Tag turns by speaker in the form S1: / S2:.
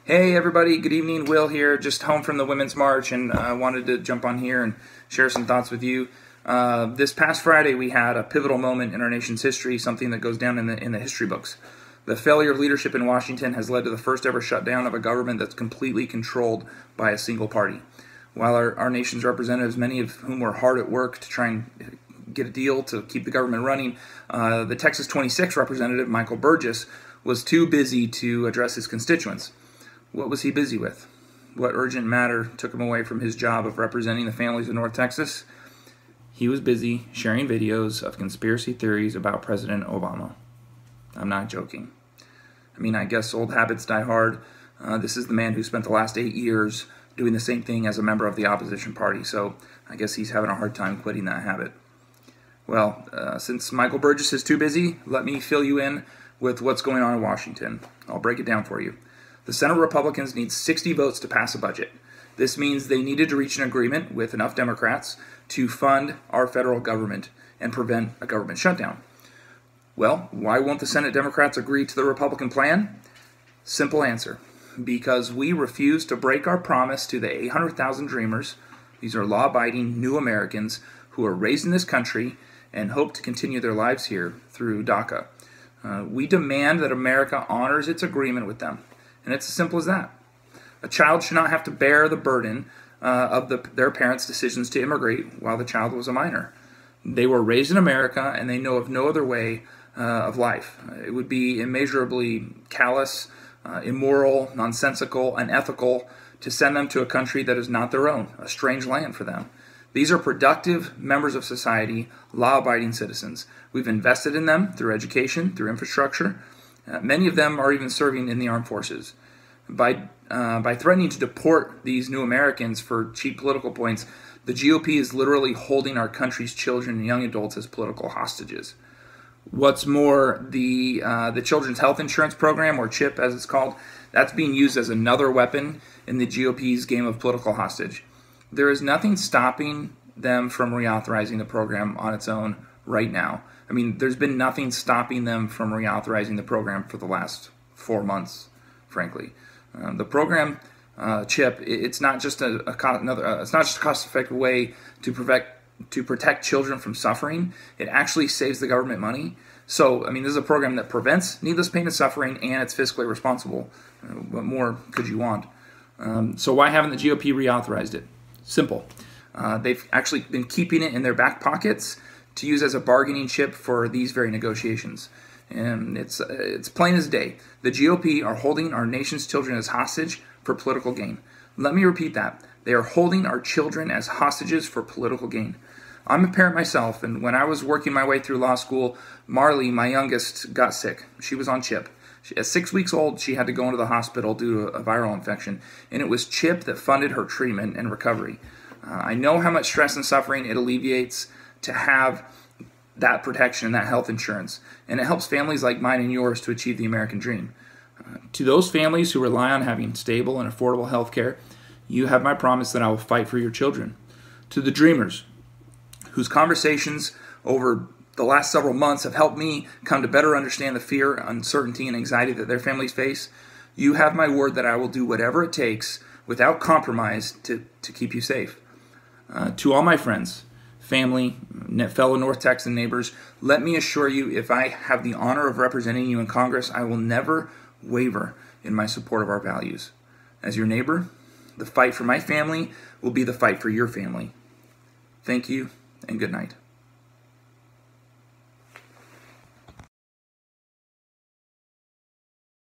S1: Hey everybody, good evening. Will here, just home from the Women's March, and I wanted to jump on here and share some thoughts with you. This past Friday we had a pivotal moment in our nation's history, something that goes down in the history books. The failure of leadership in Washington has led to the first ever shutdown of a government that's completely controlled by a single party. While our nation's representatives, many of whom were hard at work to try and get a deal to keep the government running, the Texas 26 representative, Michael Burgess, was too busy to address his constituents. What was he busy with? What urgent matter took him away from his job of representing the families of North Texas? He was busy sharing videos of conspiracy theories about President Obama. I'm not joking. I mean, I guess old habits die hard. This is the man who spent the last 8 years doing the same thing as a member of the opposition party, so I guess he's having a hard time quitting that habit. Well, since Michael Burgess is too busy, let me fill you in with what's going on in Washington. I'll break it down for you. The Senate Republicans need 60 votes to pass a budget. This means they needed to reach an agreement with enough Democrats to fund our federal government and prevent a government shutdown. Well, why won't the Senate Democrats agree to the Republican plan? Simple answer. Because we refuse to break our promise to the 800,000 Dreamers. These are law-abiding new Americans who are raised in this country and hope to continue their lives here through DACA. We demand that America honors its agreement with them. And it's as simple as that. A child should not have to bear the burden of their parents' decisions to immigrate while the child was a minor. They were raised in America, and they know of no other way of life. It would be immeasurably callous, immoral, nonsensical, unethical to send them to a country that is not their own, a strange land for them. These are productive members of society, law-abiding citizens. We've invested in them through education, through infrastructure. Many of them are even serving in the armed forces. By threatening to deport these new Americans for cheap political points, the GOP is literally holding our country's children and young adults as political hostages. What's more, the Children's Health Insurance Program, or CHIP as it's called, that's being used as another weapon in the GOP's game of political hostage. There is nothing stopping them from reauthorizing the program on its own right now. I mean, there's been nothing stopping them from reauthorizing the program for the last 4 months, frankly. The program, CHIP, it's not just a cost-effective way to protect children from suffering. It actually saves the government money. So, I mean, this is a program that prevents needless pain and suffering, and it's fiscally responsible. What more could you want? So why haven't the GOP reauthorized it? Simple. They've actually been keeping it in their back pockets to use as a bargaining chip for these very negotiations. And it's plain as day. The GOP are holding our nation's children as hostage for political gain. Let me repeat that. They are holding our children as hostages for political gain. I'm a parent myself, and when I was working my way through law school, Marley, my youngest, got sick. She was on CHIP. At 6 weeks old, she had to go into the hospital due to a viral infection, and it was CHIP that funded her treatment and recovery. I know how much stress and suffering it alleviates to have that protection and that health insurance, and it helps families like mine and yours to achieve the American dream. To those families who rely on having stable and affordable health care, you have my promise that I will fight for your children. To the dreamers, whose conversations over the last several months have helped me come to better understand the fear, uncertainty, and anxiety that their families face, you have my word that I will do whatever it takes without compromise to keep you safe. To all my friends, family, fellow North Texan neighbors, let me assure you, if I have the honor of representing you in Congress, I will never waver in my support of our values. As your neighbor, the fight for my family will be the fight for your family. Thank you, and good night.